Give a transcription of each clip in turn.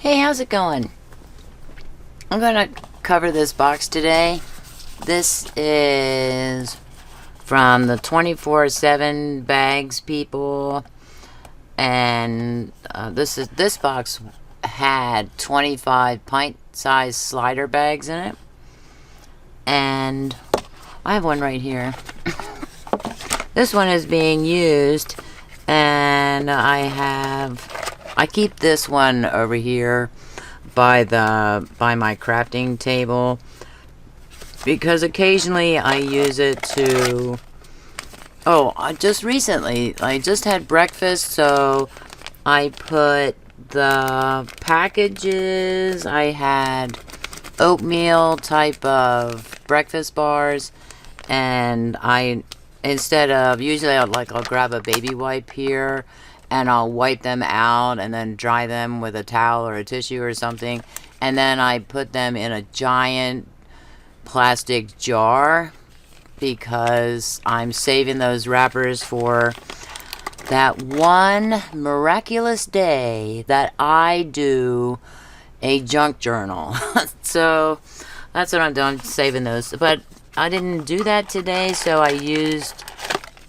Hey, how's it going? I'm gonna cover this box today. This is from the 24/7 bags people, and this box had 25 pint-sized slider bags in it, and I have one right here. This one is being used, and I keep this one over here by my crafting table because occasionally I use it to, just recently I just had breakfast, so I put the packages. I had oatmeal type of breakfast bars, and instead of, usually I'll grab a baby wipe here and I'll wipe them out and then dry them with a towel or a tissue or something, and then I put them in a giant plastic jar because I'm saving those wrappers for that one miraculous day that I do a junk journal. So that's what I'm doing, saving those. But I didn't do that today, so I used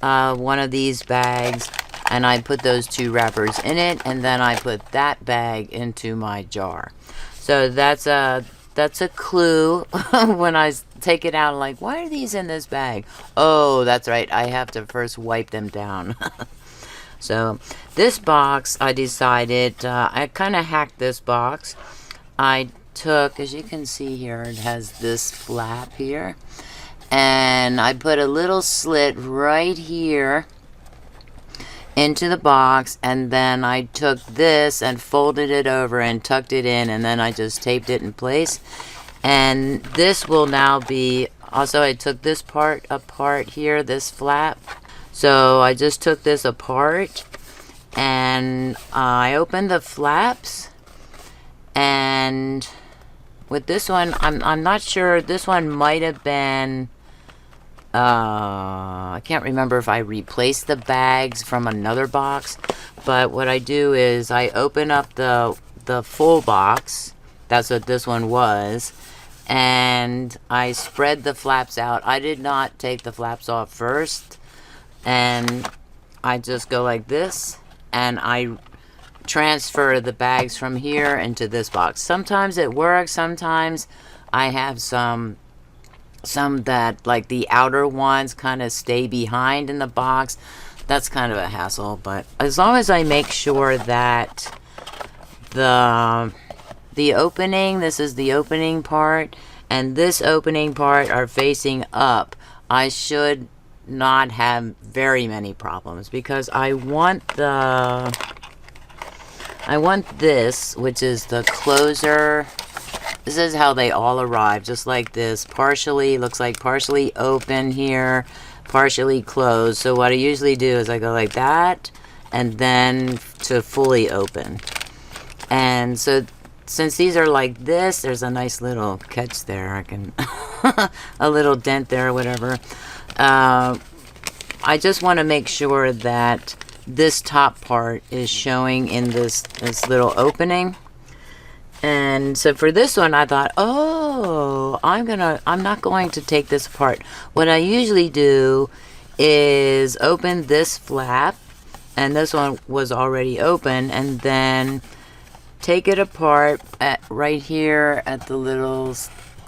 one of these bags, and I put those two wrappers in it, and then I put that bag into my jar. So that's a clue. When I take it out, I'm like, why are these in this bag? Oh, that's right, I have to first wipe them down. So this box, I decided, I kind of hacked this box. I took, as you can see here, it has this flap here, and I put a little slit right here into the box, and then I took this and folded it over and tucked it in, and then I just taped it in place. And this will now be, also I took this part apart here, this flap. So I just took this apart, and I opened the flaps, and with this one, I'm not sure, this one might have been, I can't remember if I replaced the bags from another box, but what I do is I open up the full box, that's what this one was, and I spread the flaps out. I did not take the flaps off first, and I just go like this, and I transfer the bags from here into this box. Sometimes it works, sometimes I have some that, like the outer ones, kind of stay behind in the box. That's kind of a hassle, but as long as I make sure that the opening, this is the opening part, and this opening part are facing up, I should not have very many problems, because I want this, which is the closer. This is how they all arrive, just like this. Partially, looks like partially open here, partially closed. So what I usually do is I go like that, and then to fully open. And so since these are like this, there's a nice little catch there. I can, a little dent there or whatever. I just want to make sure that this top part is showing in this little opening. And so for this one, I thought, I'm not going to take this apart. What I usually do is open this flap, and this one was already open, and then take it apart right here at the little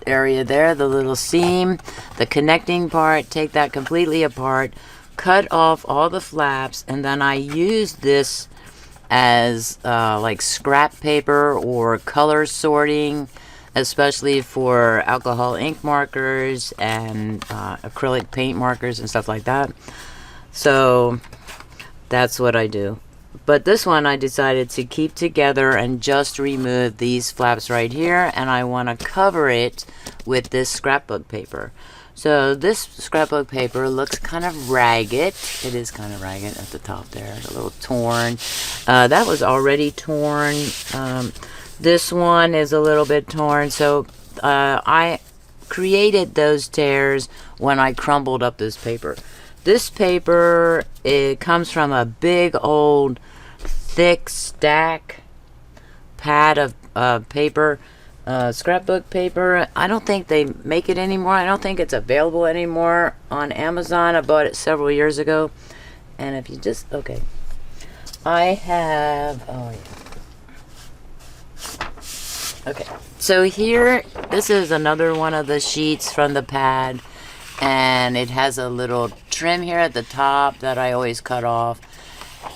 area there, the little seam, the connecting part, take that completely apart, cut off all the flaps, and then I use this as like scrap paper or color sorting, especially for alcohol ink markers and acrylic paint markers and stuff like that. So that's what I do. But this one I decided to keep together and just remove these flaps right here, and I want to cover it with this scrapbook paper. So this scrapbook paper looks kind of ragged. It is kind of ragged at the top there, a little torn. That was already torn. This one is a little bit torn. So I created those tears when I crumbled up this paper. This paper, it comes from a big old thick stack pad of paper, scrapbook paper. I don't think they make it anymore. I don't think it's available anymore on Amazon. I bought it several years ago. And if you just, okay. I have, oh yeah. Okay, so here, this is another one of the sheets from the pad. And it has a little trim here at the top that I always cut off.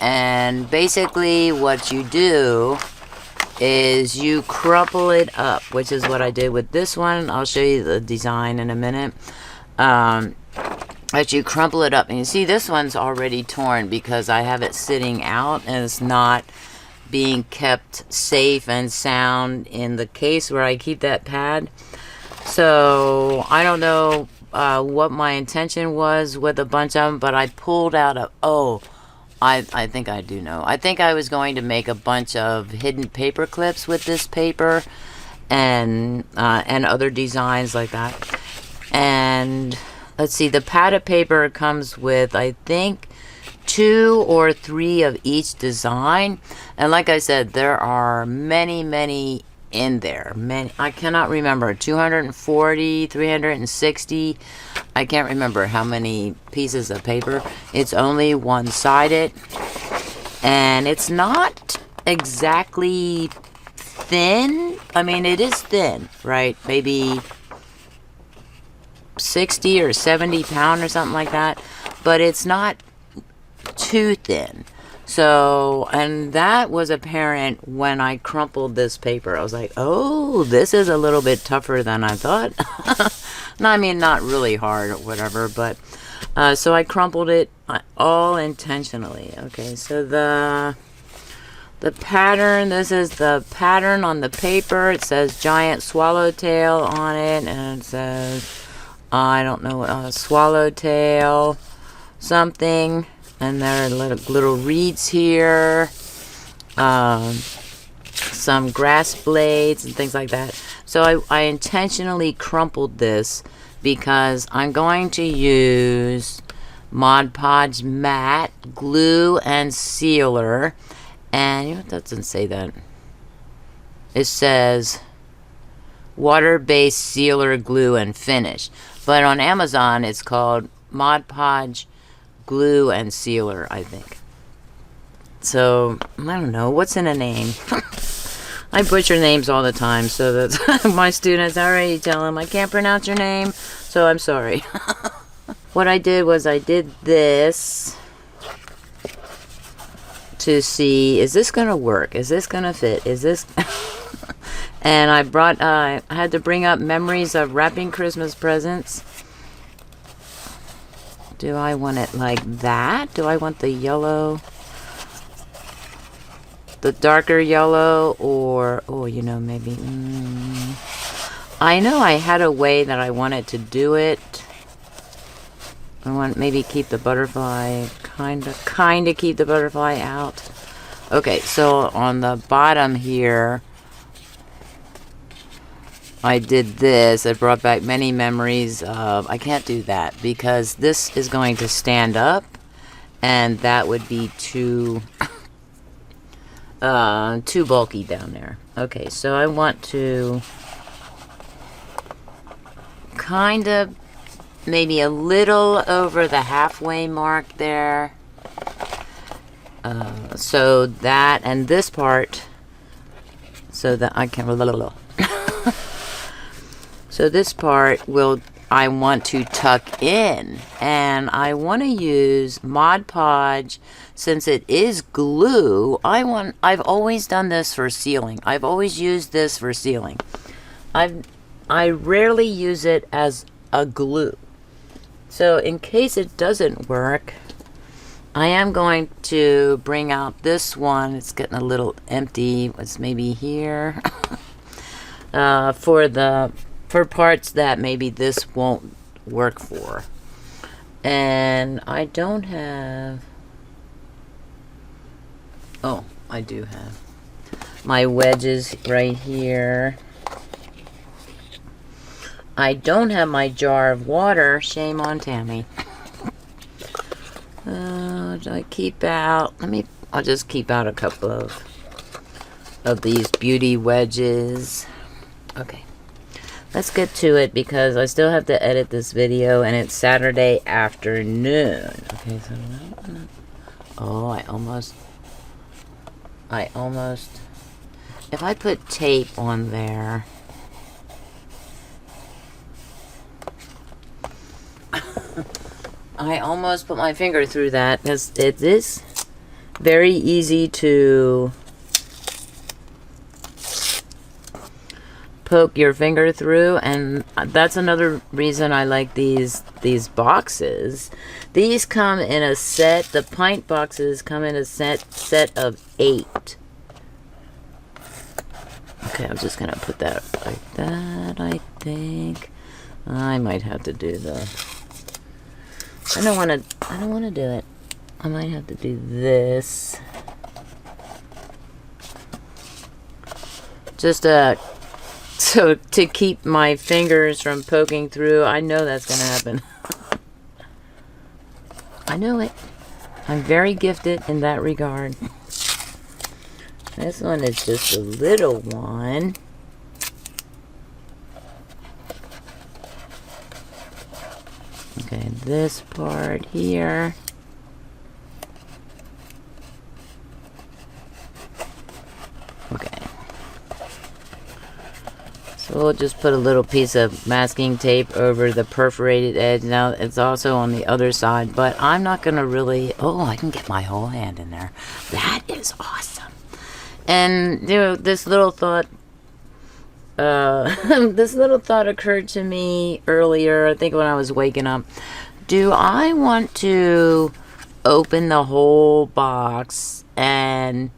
And basically what you do is you crumple it up, which is what I did with this one. I'll show you the design in a minute. As you crumple it up, and you see this one's already torn because I have it sitting out and it's not being kept safe and sound in the case where I keep that pad. So I don't know what my intention was with a bunch of them, but I pulled out a, I think I do know. I think I was going to make a bunch of hidden paper clips with this paper and other designs like that. And let's see, the pad of paper comes with, I think, 2 or 3 of each design. And like I said, there are many in there. I cannot remember, 240, 360. I can't remember how many pieces of paper. It's only one-sided. And it's not exactly thin. I mean, it is thin, right? Maybe 60 or 70 pound or something like that. But it's not too thin. So, and that was apparent when I crumpled this paper. I was like, oh, this is a little bit tougher than I thought. No, I mean, not really hard or whatever, but, so I crumpled it all intentionally. Okay, so the pattern, this is the pattern on the paper. It says giant swallowtail on it, and it says, I don't know, swallowtail something. And there are little reeds here, some grass blades and things like that. So I intentionally crumpled this because I'm going to use Mod Podge Matte glue and sealer. And you know, it doesn't say that. It says water-based sealer glue and finish. But on Amazon, it's called Mod Podge glue and sealer, I think. So, I don't know. What's in a name? I butcher names all the time, so that's my students already tell them I can't pronounce your name, so I'm sorry. What I did was I did this to see, is this going to work? Is this going to fit? Is this... And I had to bring up memories of wrapping Christmas presents. Do I want it like that? Do I want the yellow, the darker yellow, or, oh, you know, maybe, I know I had a way that I wanted to do it. I want maybe keep the butterfly, kind of keep the butterfly out. Okay, so on the bottom here, I did this. It brought back many memories of, I can't do that because this is going to stand up and that would be too bulky down there. Okay, so I want to kind of maybe a little over the halfway mark there. So that and this part, so that I can so this part I want to tuck in, and I want to use Mod Podge since it is glue. I've always done this for sealing. I've always used this for sealing. I rarely use it as a glue. So in case it doesn't work, I am going to bring out this one. It's getting a little empty. It's maybe here. For parts that maybe this won't work for. And I don't have... Oh, I do have my wedges right here. I don't have my jar of water. Shame on Tammy. Do I keep out... I'll just keep out a couple of of these beauty wedges. Okay, let's get to it because I still have to edit this video and it's Saturday afternoon. Okay, so oh, I almost, if I put tape on there, I almost put my finger through that because it is very easy to poke your finger through, and that's another reason I like these boxes. These come in a set. The pint boxes come in a set of 8. Okay, I'm just gonna put that like that. I think I might have to do the. I don't want to do it. I might have to do this. Just so to keep my fingers from poking through. I know that's gonna happen. I know it. I'm very gifted in that regard. This one is just a little one. Okay, this part here. Okay. So we'll just put a little piece of masking tape over the perforated edge. Now it's also on the other side, but I'm not gonna really, oh, I can get my whole hand in there. That is awesome. And you know, this little thought this little thought occurred to me earlier, I think when I was waking up. Do I want to open the whole box and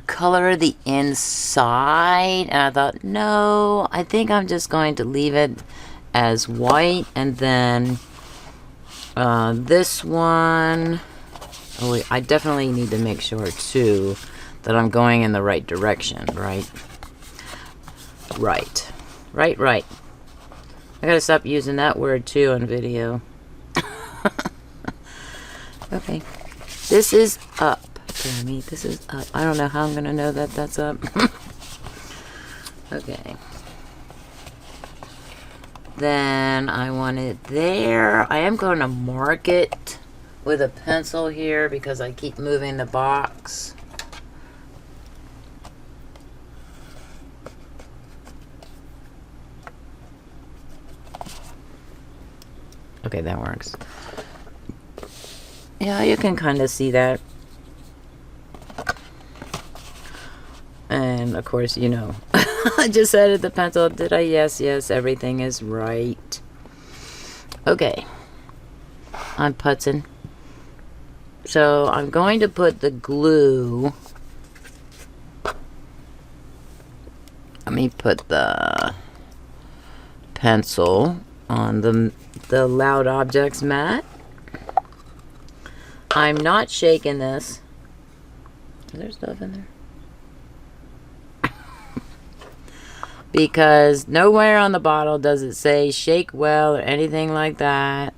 color the inside? And I thought, no, I think I'm just going to leave it as white. And then this one, oh wait, I definitely need to make sure too that I'm going in the right direction, right? Right. I gotta stop using that word too on video. Okay. This is up. Damn, this is up. I don't know how I'm gonna know that that's up. Okay. Then I want it there. I am going to mark it with a pencil here because I keep moving the box. Okay, that works. Yeah, you can kind of see that. And of course, you know, I just added the pencil. Did I? Yes, everything is right. Okay. I'm putzing. So I'm going to put the glue. Let me put the pencil on the Loud Objects mat. I'm not shaking this. Is there stuff in there? Because nowhere on the bottle does it say shake well or anything like that.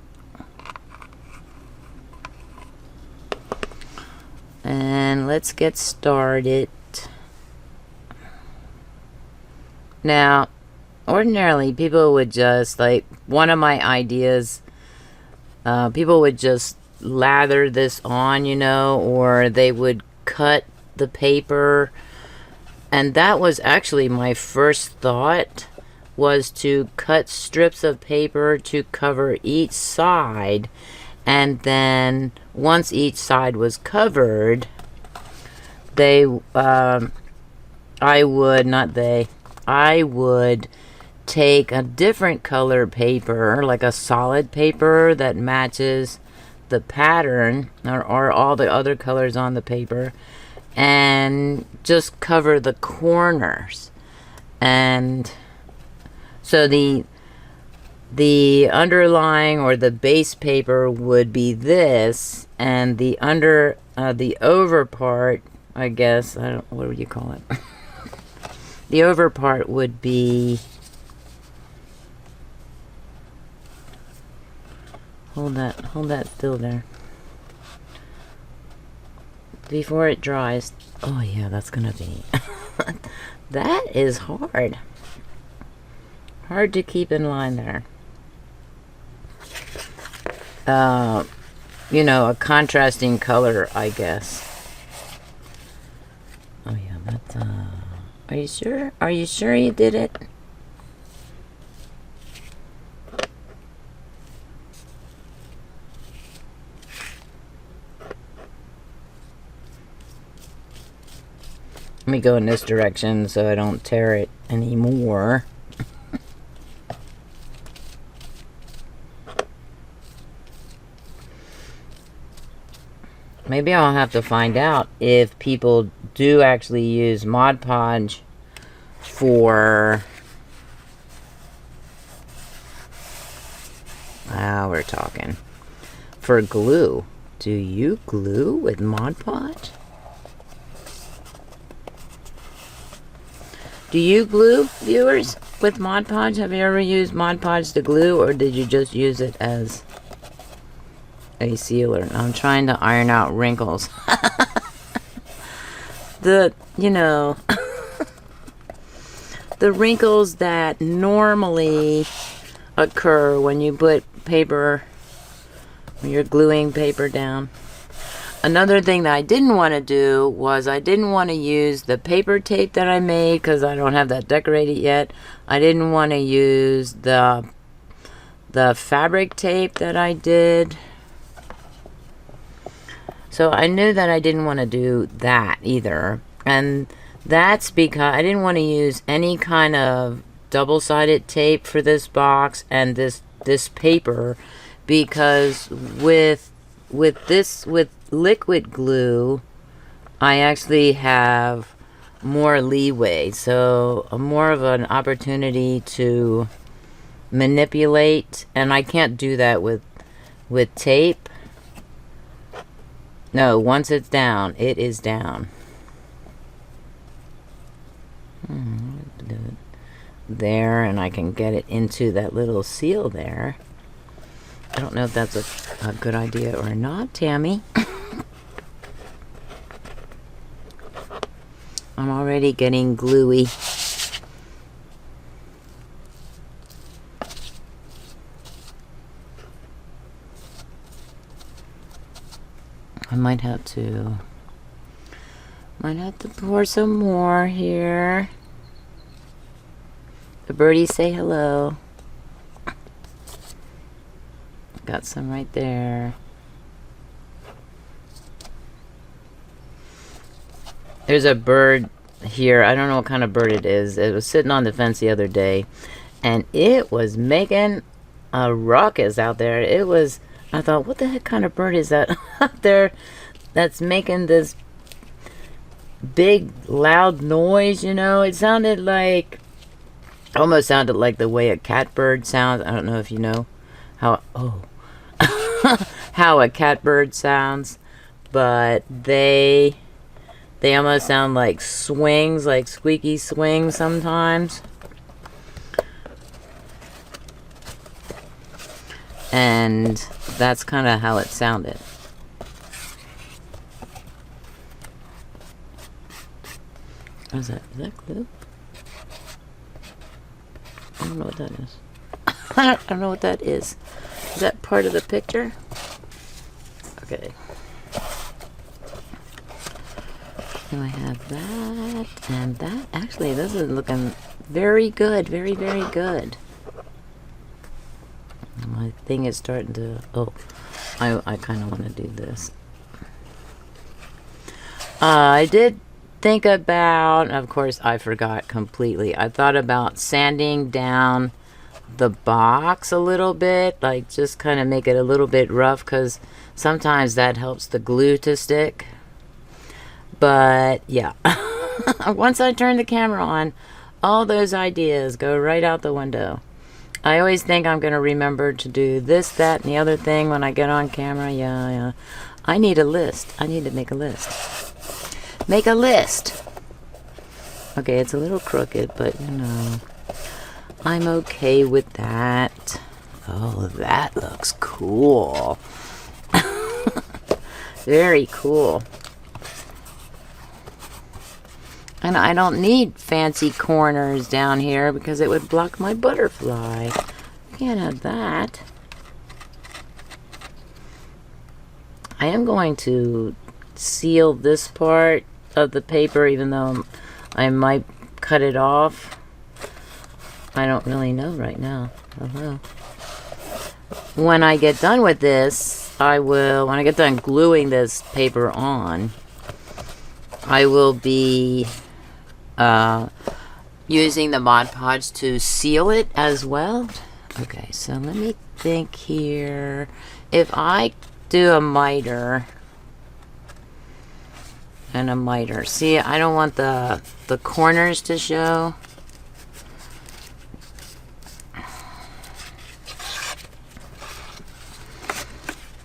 And let's get started. Now, ordinarily people would just, like, one of my ideas, people would just lather this on, you know, or they would cut the paper. And that was actually my first thought, was to cut strips of paper to cover each side. And then once each side was covered, I would take a different color paper, like a solid paper that matches the pattern or all the other colors on the paper, and just cover the corners. And so the underlying or the base paper would be this, and the over part, I guess, I don't, what would you call it? The over part would be, hold that still there. before it dries. Oh yeah, that's gonna be that is hard to keep in line there. You know, a contrasting color, I guess. Oh yeah, that's are you sure? Are you sure you did it? Let me go in this direction so I don't tear it anymore. Maybe I'll have to find out if people do actually use Mod Podge for... Wow, we're talking. For glue. Do you glue with Mod Podge? Do you glue, viewers, with Mod Podge? Have you ever used Mod Podge to glue, or did you just use it as a sealer? I'm trying to iron out wrinkles. You know, the wrinkles that normally occur when you put paper, when you're gluing paper down. Another thing that I didn't want to do was I didn't want to use the paper tape that I made because I don't have that decorated yet. I didn't want to use the fabric tape that I did. So I knew that I didn't want to do that either. And that's because I didn't want to use any kind of double-sided tape for this box and this paper, because with liquid glue I actually have more leeway, so more of an opportunity to manipulate, and I can't do that with tape. No, once it's down, it is down. There, and I can get it into that little seal there. I don't know if that's a good idea or not, Tammy. I'm already getting gluey. I might have to pour some more here. The birdies say hello. Got some right there. There's a bird here. I don't know what kind of bird it is. It was sitting on the fence the other day, and it was making a ruckus out there. It was, I thought, what the heck kind of bird is that out there that's making this big loud noise, you know? It sounded like, almost sounded like the way a catbird sounds. I don't know if you know how, how a catbird sounds, but they almost sound like swings, like squeaky swings sometimes. And that's kind of how it sounded. What is that? Is that glue? I don't know what that is. I don't know what that is. Is that part of the picture? Okay. So I have that and that. Actually, this is looking very good. Very, very good. My thing is starting to... Oh, I kind of want to do this. I did think about... Of course, I forgot completely. I thought about sanding down the box a little bit. Like, just kind of make it a little bit rough, because sometimes that helps the glue to stick. But, yeah. Once I turn the camera on, all those ideas go right out the window. I always think I'm going to remember to do this, that, and the other thing when I get on camera. Yeah. I need a list. I need to make a list. Make a list. Okay, it's a little crooked, but, you know, I'm okay with that. Oh, that looks cool. Very cool. And I don't need fancy corners down here because it would block my butterfly. Can't have that. I am going to seal this part of the paper, even though I might cut it off. I don't really know right now. Hello. When I get done with this, when I get done gluing this paper on, I will be using the Mod Podge to seal it as well. Okay, so let me think here. If I do a miter and a miter, see, I don't want the corners to show.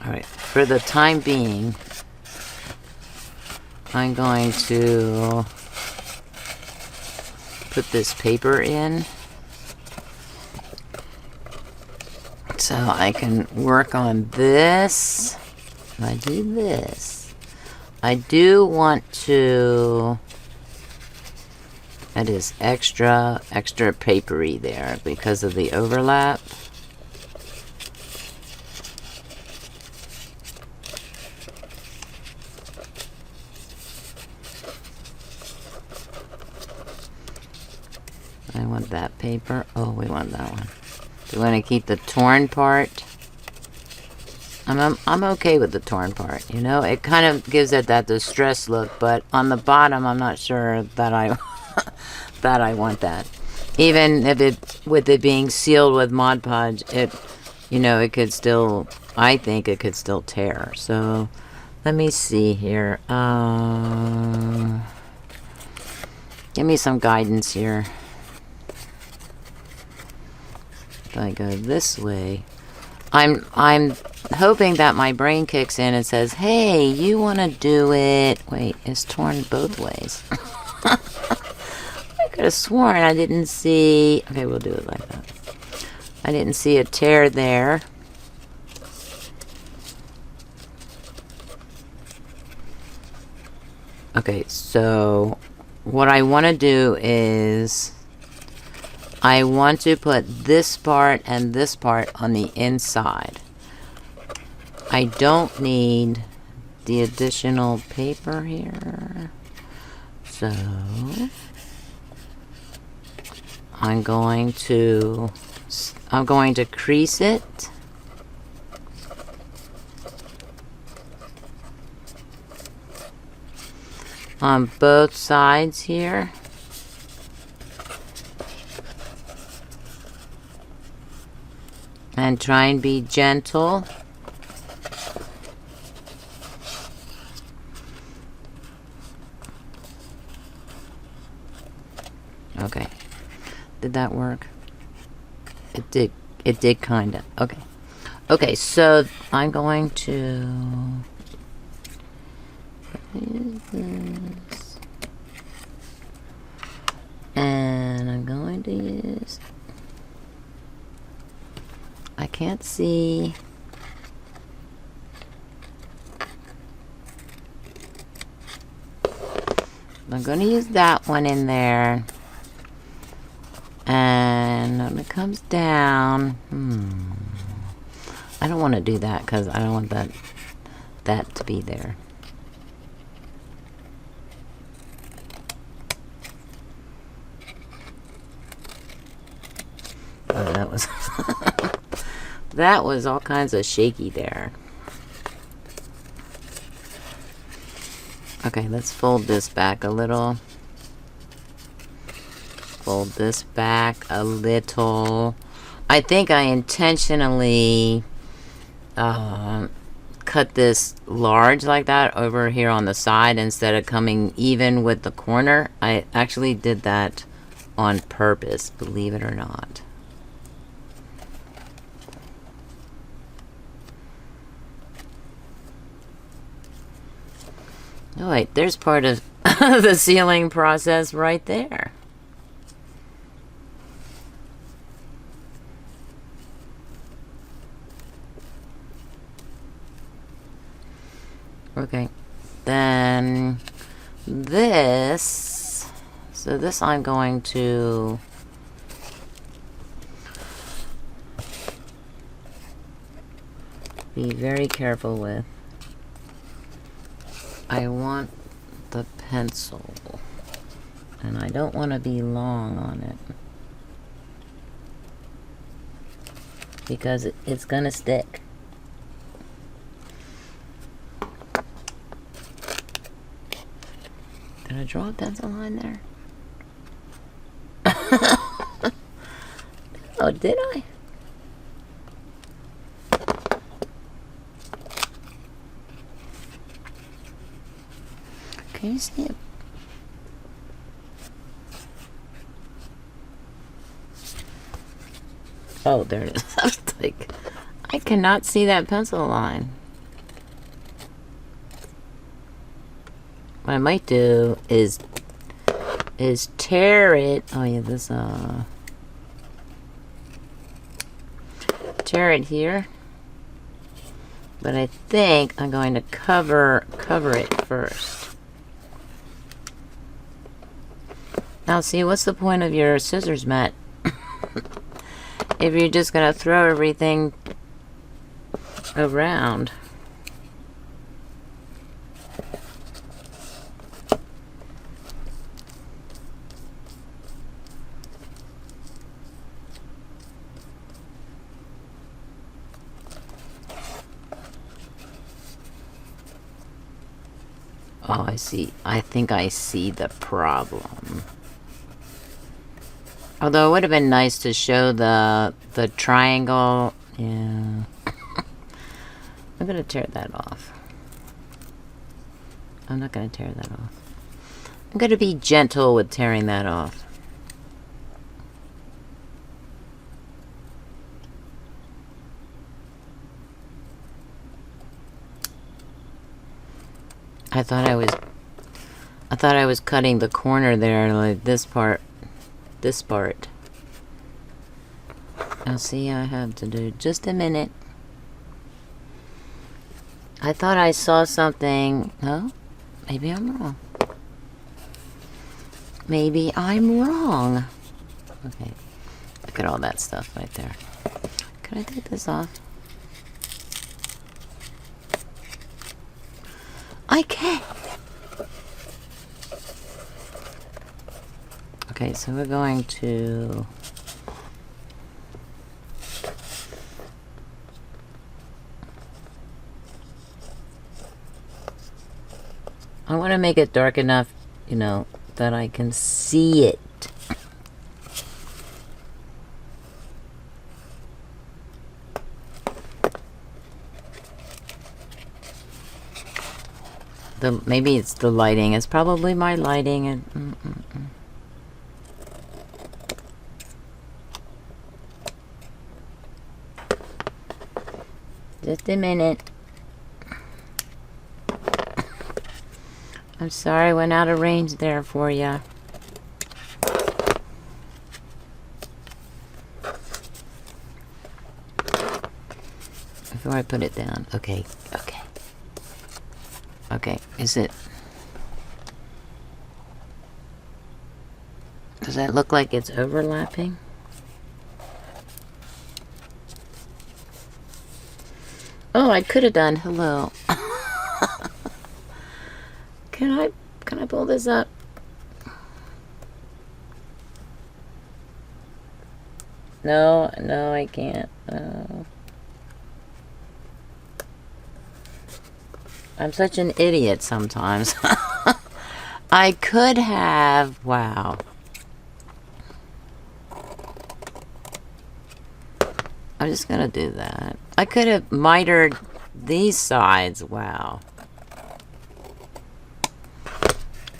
All right, for the time being, I'm going to put this paper in so I can work on this. If I do this, I do want to, that is extra papery there because of the overlap. I want that paper. Oh, we want that one. Do we want to keep the torn part? I'm okay with the torn part, you know? It kind of gives it that distressed look, but on the bottom, I'm not sure that I that I want that. Even if with it being sealed with Mod Podge, it could still, I think it could still tear. So let me see here. Give me some guidance here. If I go this way, I'm hoping that my brain kicks in and says, hey, you want to do it. Wait, it's torn both ways. I could have sworn I didn't see. Okay, we'll do it like that. I didn't see a tear there. Okay, so what I want to do is I want to put this part and this part on the inside. I don't need the additional paper here. So I'm going to crease it. On both sides here. And try and be gentle. Okay. Did that work? It did. It did kinda. Okay. Okay, so I'm going to use this. And I'm going to use, I can't see. I'm going to use that one in there. And when it comes down, I don't want to do that because I don't want that to be there. Oh, that was that was all kinds of shaky there. Okay, let's fold this back a little. Fold this back a little. I think I intentionally cut this large like that over here on the side instead of coming even with the corner. I actually did that on purpose, believe it or not. Oh wait, there's part of the sealing process right there. Okay, then this, So this I'm going to be very careful with. I want the pencil, and I don't want to be long on it because it's gonna stick. Did I draw a pencil line there? Oh, did I? Can you see it? Oh, there it is. I was like, I cannot see that pencil line. What I might do is tear it. Oh yeah, this tear it here. But I think I'm going to cover it first. Now see, what's the point of your scissors mat if you're just gonna throw everything around? Oh, I see. I think I see the problem. Although it would have been nice to show the triangle. Yeah. I'm gonna tear that off. I'm not gonna tear that off. I'm gonna be gentle with tearing that off. I thought I was cutting the corner there, like this part. This part. Now see, I have to do just a minute. I thought I saw something. No? Maybe I'm wrong. Maybe I'm wrong. Okay. Look at all that stuff right there. Can I take this off? I can't. Okay, so we're going to I want to make it dark enough, you know, that I can see it. Maybe it's the lighting. It's probably my lighting. And just a minute. I'm sorry I went out of range there for you. Before I put it down. Okay, okay. Okay, is it... Does that look like it's overlapping? Oh, I could have done hello. Can I pull this up? No, I can't. I'm such an idiot sometimes. I could have, wow. I'm just gonna do that. I could have mitered these sides, wow.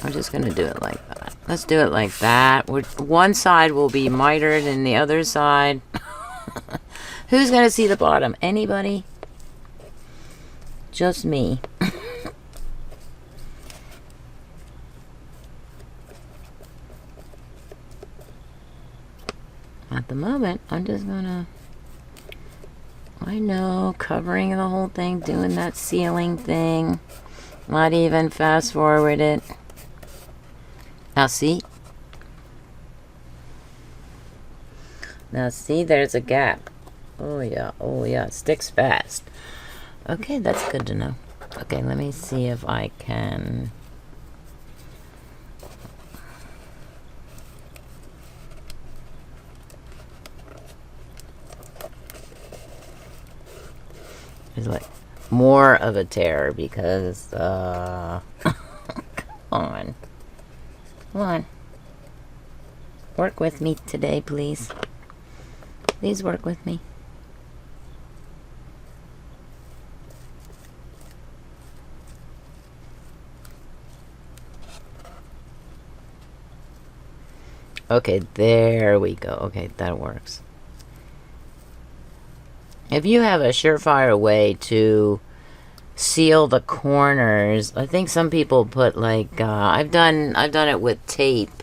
I'm just gonna do it like that. Let's do it like that. One side will be mitered and the other side... Who's gonna see the bottom? Anybody? Just me. At the moment, I'm just gonna... I know, covering the whole thing, doing that ceiling thing. Not even fast forward it. Now see, Now see, there's a gap. Oh yeah, it sticks fast. Okay, that's good to know. Okay, let me see if I can... It's like more of a tear because, come on. Come on. Work with me today, please. Please work with me. Okay, there we go. Okay, that works. If you have a surefire way to seal the corners, I think some people put like I've done it with tape,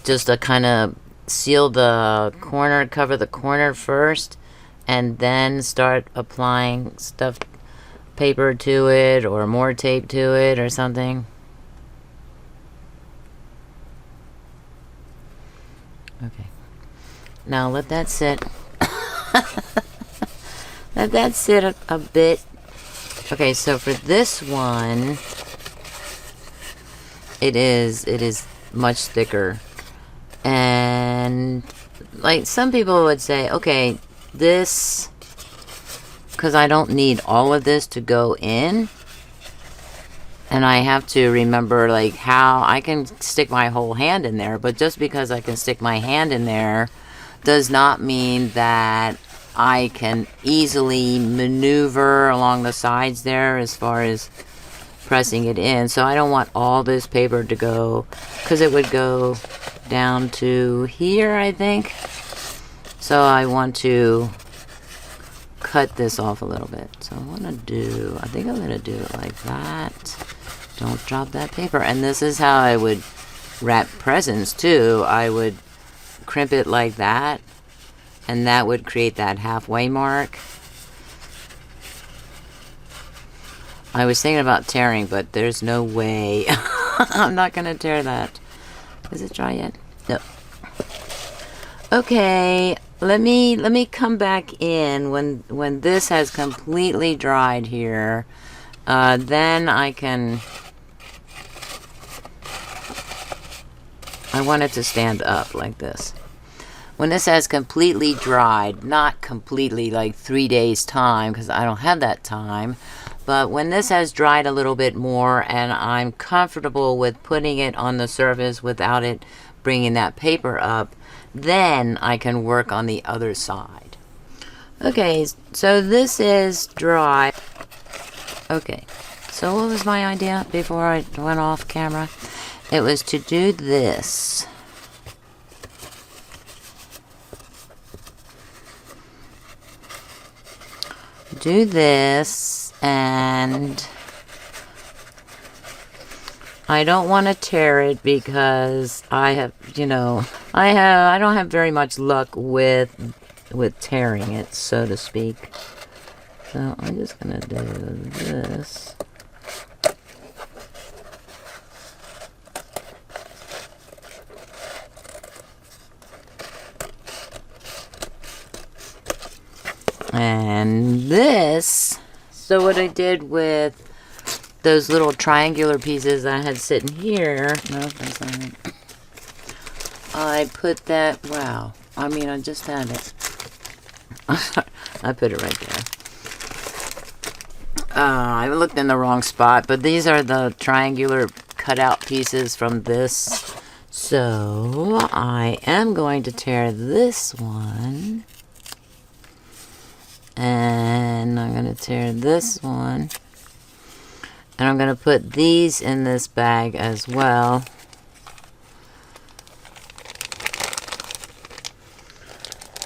just to kind of seal the corner, cover the corner first, and then start applying stuff, paper to it, or more tape to it, or something. Okay. Now let that sit. Let that sit a bit. Okay, so for this one, it is much thicker. And like some people would say, okay, this, because I don't need all of this to go in. And I have to remember like how I can stick my whole hand in there. But just because I can stick my hand in there does not mean that I can easily maneuver along the sides there as far as pressing it in. So I don't want all this paper to go, because it would go down to here, I think. So I want to cut this off a little bit. So I'm gonna do, I think I'm gonna do it like that. Don't drop that paper. And this is how I would wrap presents too. I would crimp it like that, and that would create that halfway mark. I was thinking about tearing, but there's no way. I'm not gonna tear that. Is it dry yet? No. Okay, let me come back in when this has completely dried here. Then I can... I want it to stand up like this. When this has completely dried, not completely like 3 days time, because I don't have that time, but when this has dried a little bit more and I'm comfortable with putting it on the surface without it bringing that paper up, then I can work on the other side. Okay, so this is dry. Okay, so what was my idea before I went off camera? It was to do this. Do this, and I don't want to tear it because I have, you know, I don't have very much luck with tearing it, so to speak. So I'm just gonna do this. And this, so what I did with those little triangular pieces I had sitting here, no, that's not it. I put that, wow, I mean, I just had it. I put it right there. I looked in the wrong spot, but these are the triangular cutout pieces from this. So I am going to tear this one. And I'm going to tear this one. And I'm going to put these in this bag as well.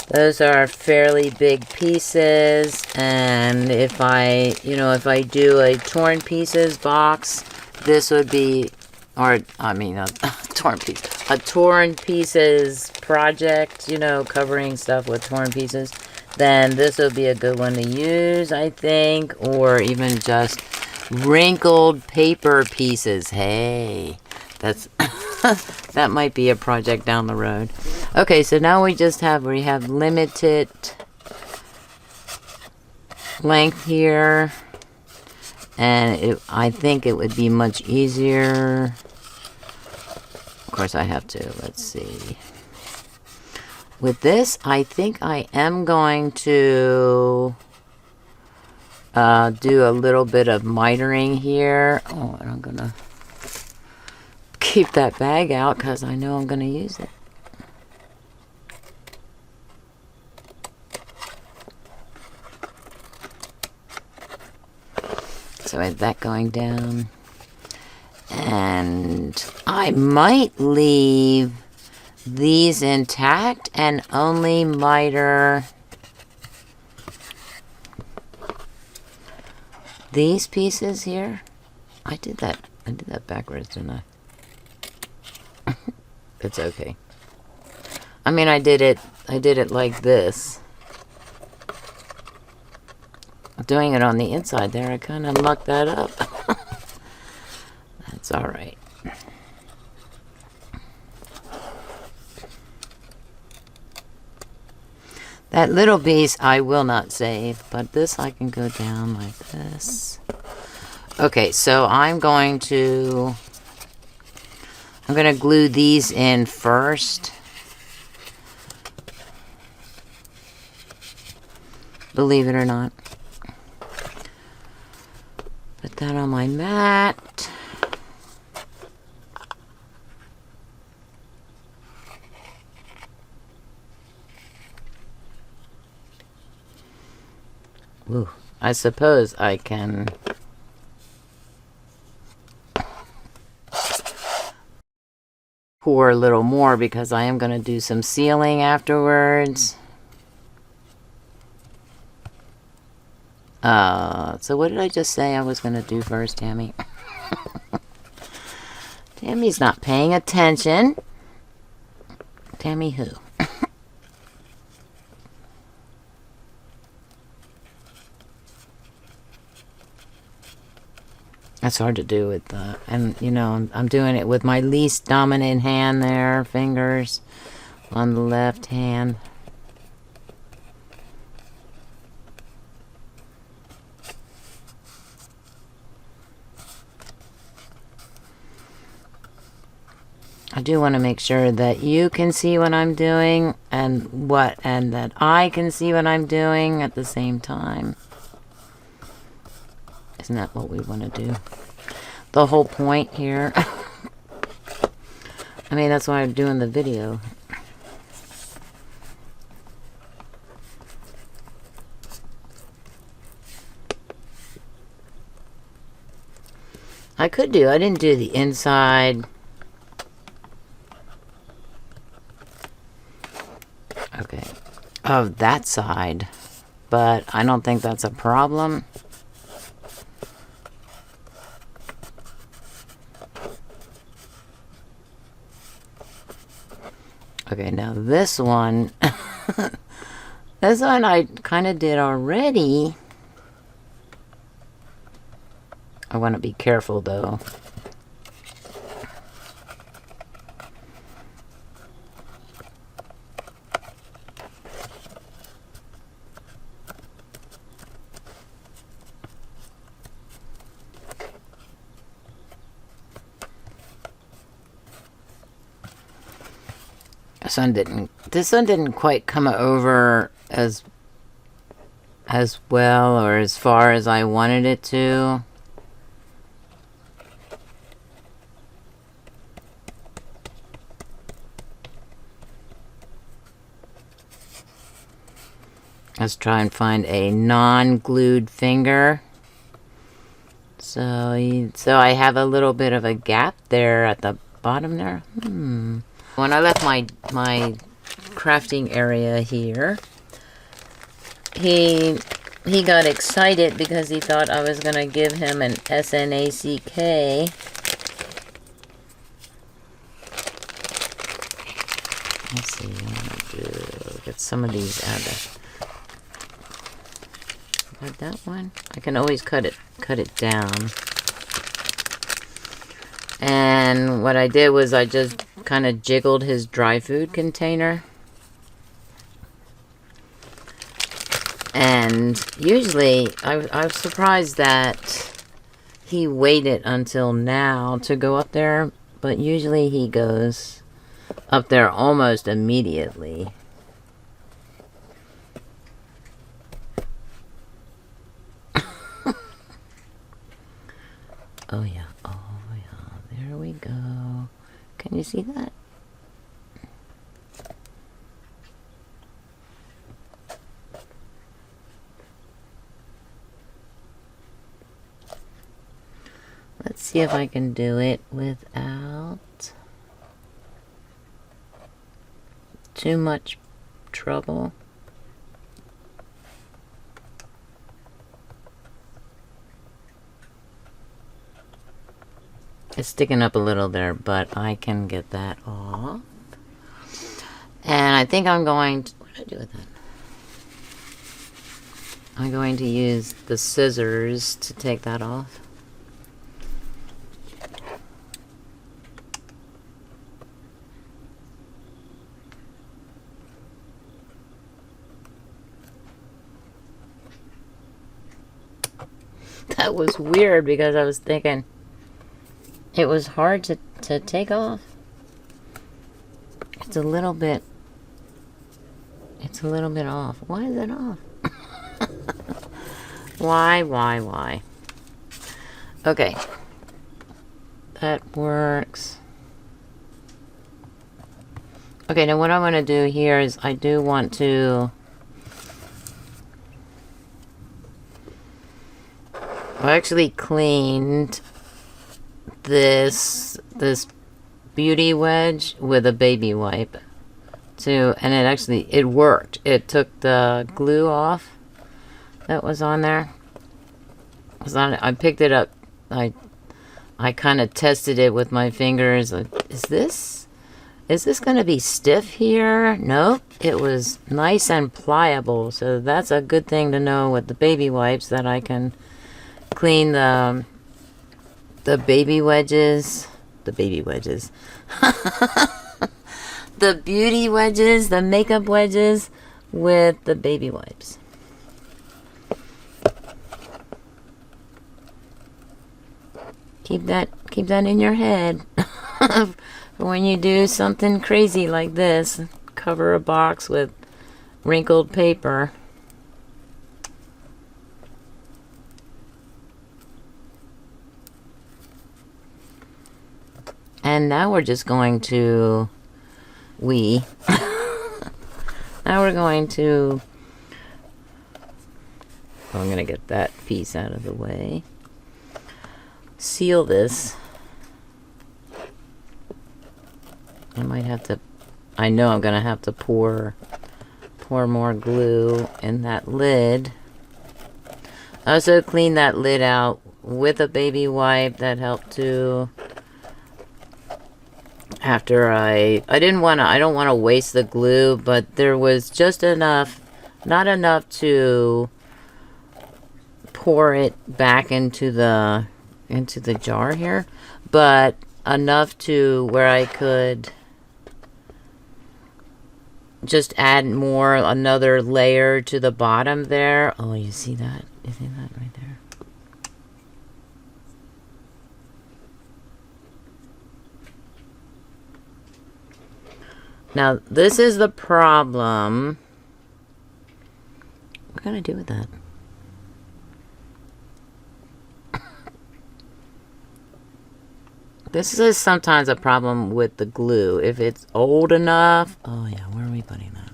Those are fairly big pieces. And if I, if I do a torn pieces box, this would be, or I mean a torn pieces project, covering stuff with torn pieces. Then this will be a good one to use, I think, or even just wrinkled paper pieces. Hey, that's That might be a project down the road. Okay, so now we have limited length here, and I think it would be much easier. Of course I have to, let's see. With this, I think I am going to do a little bit of mitering here. Oh, and I'm gonna keep that bag out because I know I'm gonna use it. So I have that going down. And I might leave these intact and only miter these pieces here. I did that backwards, didn't I? It's okay. I mean, I did it like this. Doing it on the inside there, I kind of mucked that up. That's all right. That little piece I will not save, but this I can go down like this. Okay, so I'm going to glue these in first. Believe it or not. Put that on my mat. Ooh, I suppose I can pour a little more because I am going to do some sealing afterwards. So what did I just say I was going to do first, Tammy? Tammy's not paying attention. Tammy who? That's hard to do with and you know, I'm doing it with my least dominant hand there, fingers on the left hand. I do want to make sure that you can see what I'm doing and that I can see what I'm doing at the same time. Isn't that what we want to do? The whole point here. I mean, that's why I'm doing the video. I didn't do the inside. Okay. Of that side. But I don't think that's a problem. Okay, now this one, this one I kind of did already. I want to be careful though. This one didn't quite come over as well or as far as I wanted it to. Let's try and find a non-glued finger. So I have a little bit of a gap there at the bottom there. When I left my crafting area here, he got excited because he thought I was gonna give him an SNACK. Let's see, I'm gonna get some of these out of. Like that one, I can always cut it down. And what I did was I just kind of jiggled his dry food container. And usually, I was surprised that he waited until now to go up there. But usually he goes up there almost immediately. Oh yeah, there we go. Can you see that? Let's see if I can do it without too much trouble. It's sticking up a little there, but I can get that off. And I think I'm going to... What did I do with that? I'm going to use the scissors to take that off. That was weird because I was thinking it was hard to take off. It's a little bit off. Why is it off? Why? Okay. That works. Okay, now what I'm going to do here is I do want to... I actually cleaned this beauty wedge with a baby wipe too, and it worked. It took the glue off that was on there. I picked it up. I kind of tested it with my fingers. Is this going to be stiff here? Nope. It was nice and pliable. So that's a good thing to know with the baby wipes, that I can clean the baby wedges. The baby wedges. The beauty wedges, the makeup wedges with the baby wipes. Keep that in your head. When you do something crazy like this, cover a box with wrinkled paper. And now we're just going to... Now we're going to... I'm going to get that piece out of the way. Seal this. I might have to... I know I'm going to have to pour more glue in that lid. I also cleaned that lid out with a baby wipe. That helped too. After I don't want to waste the glue, but there was just enough, not enough to pour it back into the jar here, but enough to where I could just add another layer to the bottom there. Oh, you see that? You see that right there? Now, this is the problem. What can I do with that? This is sometimes a problem with the glue. If it's old enough... Oh, yeah, where are we putting that?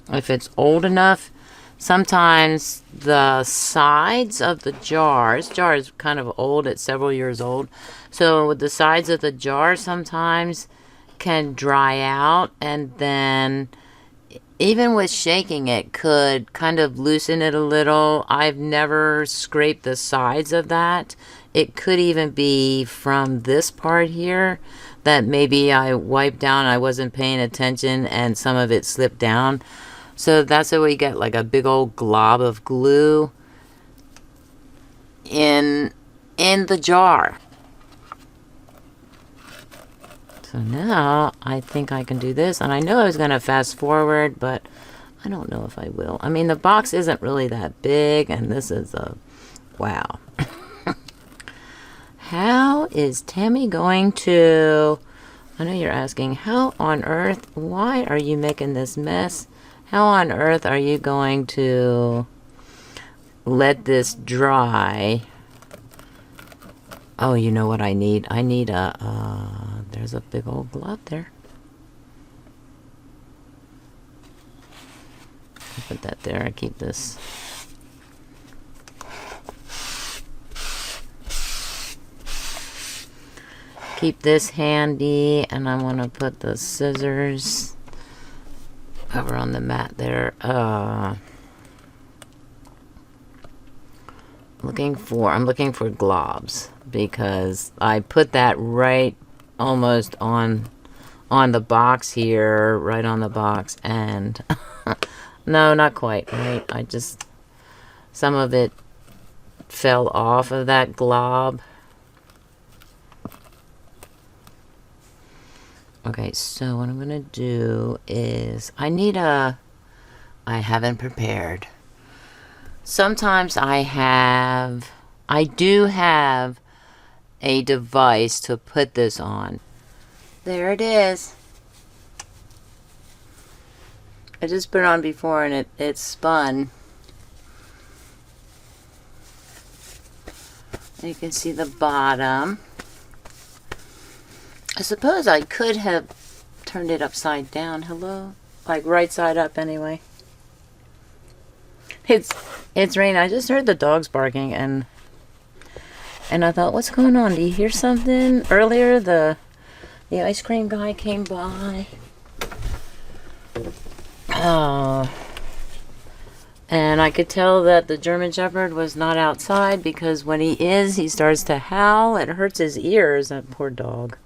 If it's old enough... Sometimes the sides of the jar, this jar is kind of old, it's several years old. So the sides of the jar sometimes can dry out, and then even with shaking it could kind of loosen it a little. I've never scraped the sides of that. It could even be from this part here that maybe I wiped down, I wasn't paying attention, and some of it slipped down. So that's how we get like a big old glob of glue in the jar. So now I think I can do this, and I know I was going to fast forward, but I don't know if I will. I mean, the box isn't really that big, and this is a wow. How is Tammy going to, I know you're asking, how on earth, why are you making this mess? How on earth are you going to let this dry? Oh, you know what I need? I need a, there's a big old glob there. I'll put that there. I keep this. Keep this handy, and I want to put the scissors over on the mat there. I'm looking for globs, because I put that right almost on the box here, right on the box, and no, not quite, right? I just, some of it fell off of that glob. Okay, so what I'm gonna do is, I haven't prepared. Sometimes I do have a device to put this on. There it is. I just put it on before and it spun. You can see the bottom. I suppose I could have turned it upside down. Hello? Like right side up anyway. It's raining. I just heard the dogs barking and I thought, what's going on? Do you hear something? Earlier the ice cream guy came by. And I could tell that the German Shepherd was not outside, because when he is, he starts to howl. It hurts his ears, that poor dog.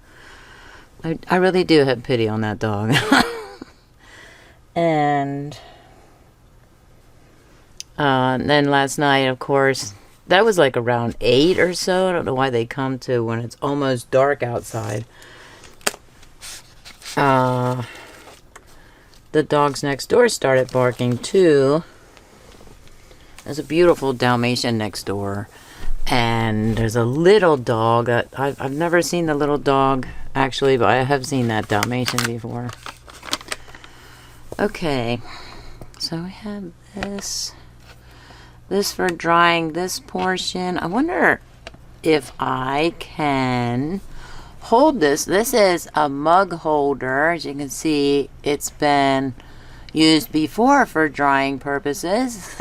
I really do have pity on that dog. And then last night, of course, that was like around 8 or so. I don't know why they come to when it's almost dark outside. The dogs next door started barking too. There's a beautiful Dalmatian next door. And there's a little dog. I've never seen the little dog, actually, but I have seen that Dalmatian before. Okay. So we have this. This for drying this portion. I wonder if I can hold this. This is a mug holder. As you can see, it's been used before for drying purposes.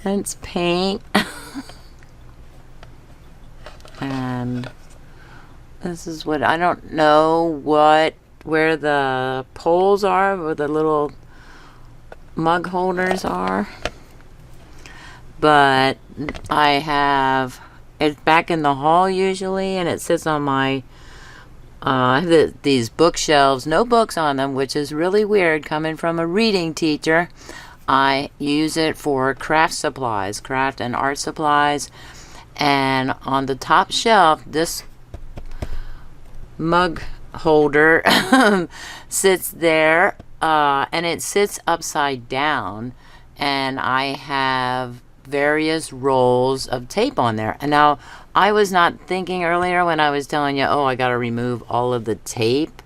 And it's paint. And this is what, I don't know where the poles are, where the little mug holders are. But I have it back in the hall usually, and it sits on my, I have these bookshelves, no books on them, which is really weird coming from a reading teacher. I use it for craft supplies, craft and art supplies. And on the top shelf, this mug holder sits there, and it sits upside down, and I have various rolls of tape on there. And now, I was not thinking earlier when I was telling you, oh, I gotta remove all of the tape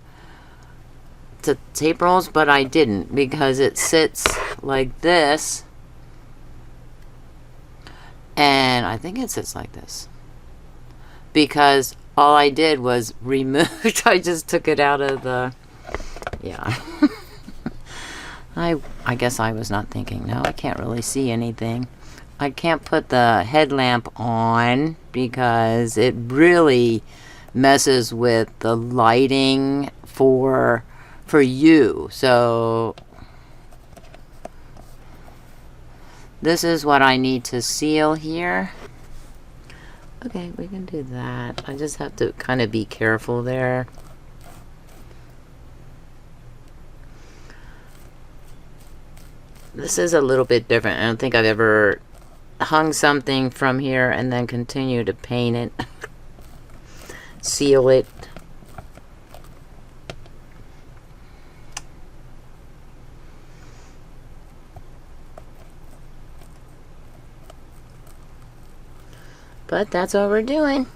rolls, but I didn't, because it sits like this. And I think it sits like this, because all I did was remove, I just took it out of the, yeah. I guess I was not thinking. No, I can't really see anything. I can't put the headlamp on because it really messes with the lighting for you. So this is what I need to seal here. Okay, we can do that. I just have to kind of be careful there. This is a little bit different. I don't think I've ever hung something from here and then continue to paint it. Seal it. But that's what we're doing.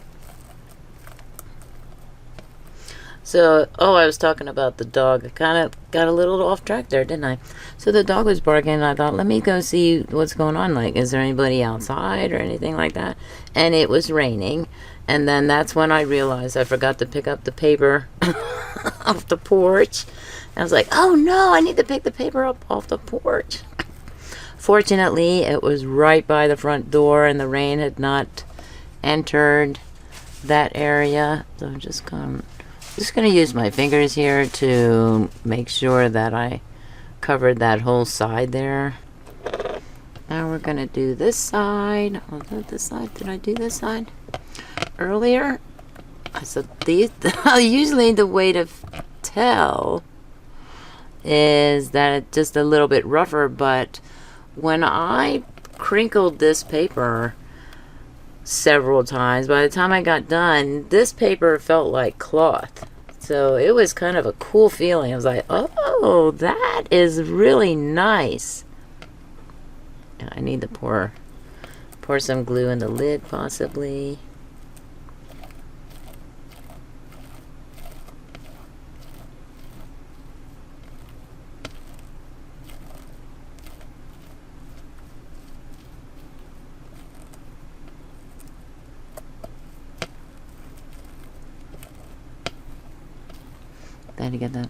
So, oh, I was talking about the dog. I kind of got a little off track there, didn't I? So the dog was barking, and I thought, let me go see what's going on. Like, is there anybody outside or anything like that? And it was raining. And then that's when I realized I forgot to pick up the paper off the porch. I was like, oh no, I need to pick the paper up off the porch. Fortunately, it was right by the front door, and the rain had not entered that area. So I'm just going to use my fingers here to make sure that I covered that whole side there. Now we're going to do this side. Was that this side? Did I do this side earlier? So these, usually the way to tell is that it's just a little bit rougher, but when I crinkled this paper several times, by the time I got done, this paper felt like cloth. So it was kind of a cool feeling. I was like, oh, that is really nice. I need to pour some glue in the lid, possibly. Did I get that?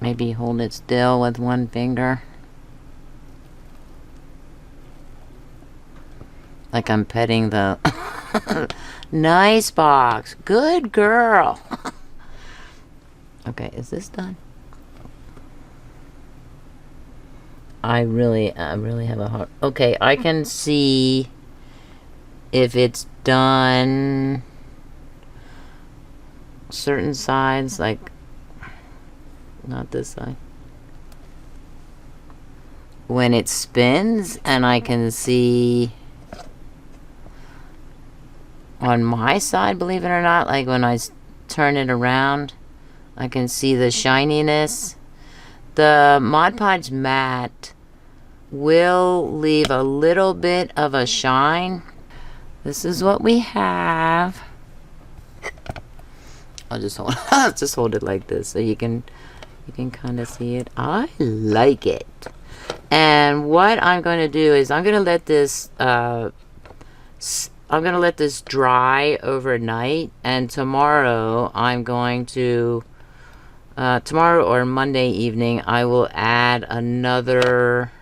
Maybe hold it still with one finger. Like I'm petting the... Nice box. Good girl. Okay, is this done? I really have a hard... Okay, I can see if it's done... certain sides, like not this side, when it spins, and I can see on my side, believe it or not, like when I turn it around, I can see the shininess. The Mod Podge Matte will leave a little bit of a shine. This is what we have. I'll just hold it like this so you can kind of see it. I like it. And what I'm going to do is I'm going to let this dry overnight, and tomorrow I'm going to tomorrow or Monday evening I will add another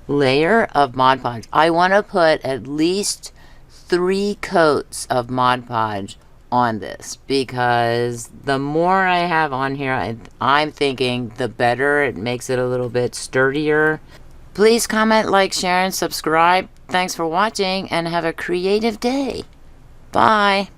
layer of Mod Podge. I want to put at least 3 coats of Mod Podge on this, because the more I have on here, I'm thinking the better. It makes it a little bit sturdier. Please comment, like, share, and subscribe. Thanks for watching, and have a creative day. Bye.